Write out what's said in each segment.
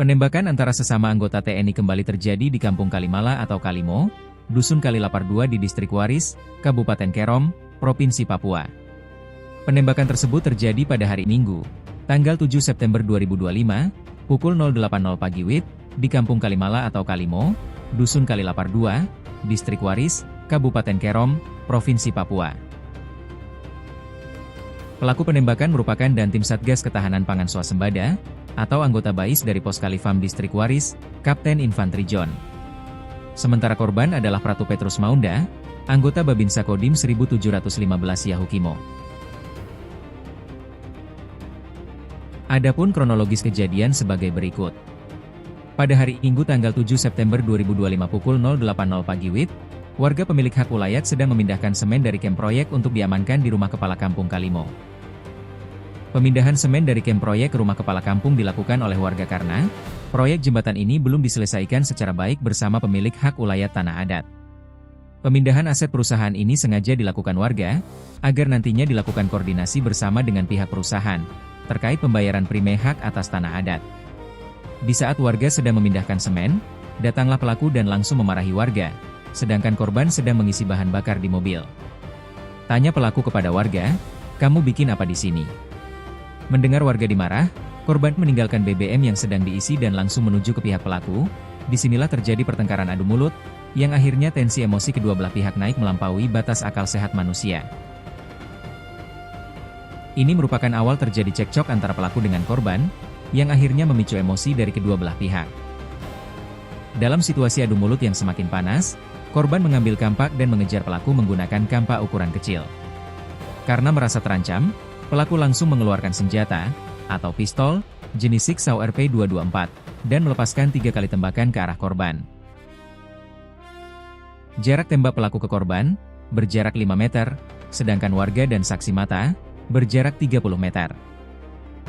Penembakan antara sesama anggota TNI kembali terjadi di Kampung Kalimala atau Kalimo, Dusun Kalilapar 2 di Distrik Waris, Kabupaten Kerom, Provinsi Papua. Penembakan tersebut terjadi pada hari Minggu, tanggal 7 September 2025, pukul 0.80 pagi WIB, di Kampung Kalimala atau Kalimo, Dusun Kalilapar 2, Distrik Waris, Kabupaten Kerom, Provinsi Papua. Pelaku penembakan merupakan Dantim Satgas Ketahanan Pangan Swasembada, atau anggota BAIS dari Pos Kalifam Distrik Waris, Kapten Infantri John. Sementara korban adalah Pratu Petrus Maunda, anggota Babinsa Kodim 1715 Yahukimo. Adapun kronologis kejadian sebagai berikut. Pada hari Minggu tanggal 7 September 2025 pukul 0.80 pagi WIB, warga pemilik hak ulayat sedang memindahkan semen dari kamp proyek untuk diamankan di rumah kepala kampung Kalimo. Pemindahan semen dari kamp proyek ke rumah kepala kampung dilakukan oleh warga karena proyek jembatan ini belum diselesaikan secara baik bersama pemilik hak ulayat tanah adat. Pemindahan aset perusahaan ini sengaja dilakukan warga, agar nantinya dilakukan koordinasi bersama dengan pihak perusahaan, terkait pembayaran prime hak atas tanah adat. Di saat warga sedang memindahkan semen, datanglah pelaku dan langsung memarahi warga, sedangkan korban sedang mengisi bahan bakar di mobil. Tanya pelaku kepada warga, "Kamu bikin apa di sini?" Mendengar warga dimarah, korban meninggalkan BBM yang sedang diisi dan langsung menuju ke pihak pelaku. Disinilah terjadi pertengkaran adu mulut, yang akhirnya tensi emosi kedua belah pihak naik melampaui batas akal sehat manusia. Ini merupakan awal terjadi cekcok antara pelaku dengan korban, yang akhirnya memicu emosi dari kedua belah pihak. Dalam situasi adu mulut yang semakin panas, korban mengambil kampak dan mengejar pelaku menggunakan kampak ukuran kecil. Karena merasa terancam, pelaku langsung mengeluarkan senjata, atau pistol, jenis Sig Sauer P224, dan melepaskan 3 kali tembakan ke arah korban. Jarak tembak pelaku ke korban, berjarak 5 meter, sedangkan warga dan saksi mata, berjarak 30 meter.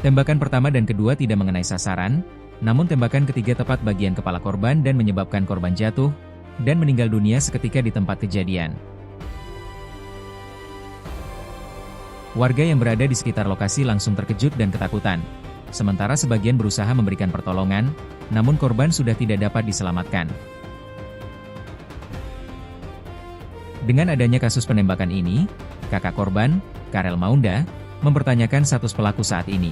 Tembakan pertama dan kedua tidak mengenai sasaran, namun tembakan ketiga tepat bagian kepala korban dan menyebabkan korban jatuh, dan meninggal dunia seketika di tempat kejadian. Warga yang berada di sekitar lokasi langsung terkejut dan ketakutan. Sementara sebagian berusaha memberikan pertolongan, namun korban sudah tidak dapat diselamatkan. Dengan adanya kasus penembakan ini, kakak korban, Karel Maunda, mempertanyakan status pelaku saat ini.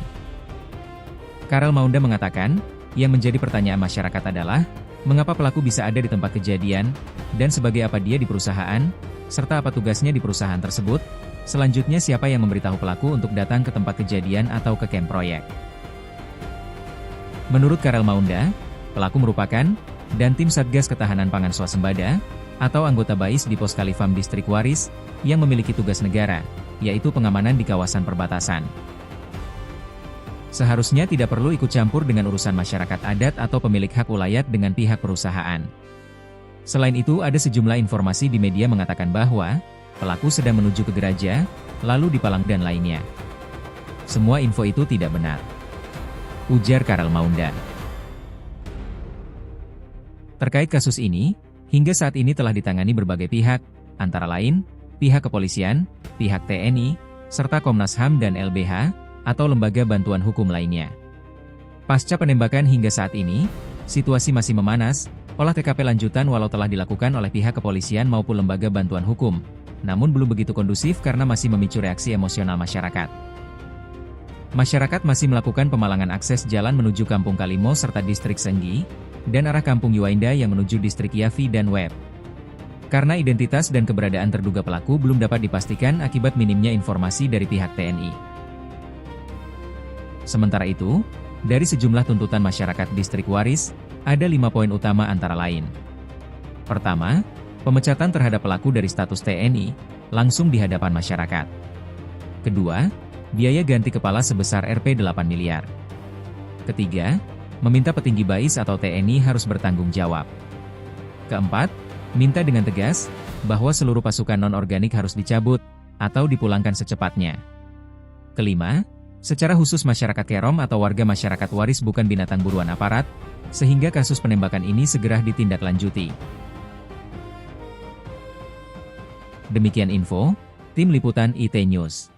Karel Maunda mengatakan, yang menjadi pertanyaan masyarakat adalah, mengapa pelaku bisa ada di tempat kejadian, dan sebagai apa dia di perusahaan, serta apa tugasnya di perusahaan tersebut. Selanjutnya siapa yang memberitahu pelaku untuk datang ke tempat kejadian atau ke kamp proyek. Menurut Karel Maunda, pelaku merupakan Dantim Satgas Ketahanan Pangan Swasembada, atau anggota BAIS di Pos Kalifam Distrik Waris, yang memiliki tugas negara, yaitu pengamanan di kawasan perbatasan. Seharusnya tidak perlu ikut campur dengan urusan masyarakat adat atau pemilik hak ulayat dengan pihak perusahaan. Selain itu ada sejumlah informasi di media mengatakan bahwa pelaku sedang menuju ke Geraja, lalu di Palang dan lainnya. Semua info itu tidak benar, ujar Karel Maunda. Terkait kasus ini, hingga saat ini telah ditangani berbagai pihak, antara lain, pihak kepolisian, pihak TNI, serta Komnas HAM dan LBH, atau lembaga bantuan hukum lainnya. Pasca penembakan hingga saat ini, situasi masih memanas, olah TKP lanjutan walau telah dilakukan oleh pihak kepolisian maupun lembaga bantuan hukum, namun belum begitu kondusif karena masih memicu reaksi emosional masyarakat. Masyarakat masih melakukan pemalangan akses jalan menuju Kampung Kalimo serta Distrik Senggi, dan arah Kampung Yuwainda yang menuju Distrik Yavi dan Web. Karena identitas dan keberadaan terduga pelaku belum dapat dipastikan akibat minimnya informasi dari pihak TNI. Sementara itu, dari sejumlah tuntutan masyarakat Distrik Waris, ada 5 poin utama antara lain. Pertama, pemecatan terhadap pelaku dari status TNI, langsung di hadapan masyarakat. Kedua, biaya ganti kepala sebesar Rp 8 miliar. Ketiga, meminta petinggi BAIS atau TNI harus bertanggung jawab. Keempat, minta dengan tegas, bahwa seluruh pasukan non-organik harus dicabut, atau dipulangkan secepatnya. Kelima, secara khusus masyarakat Kerom atau warga masyarakat Waris bukan binatang buruan aparat, sehingga kasus penembakan ini segera ditindaklanjuti. Demikian info, Tim Liputan IT News.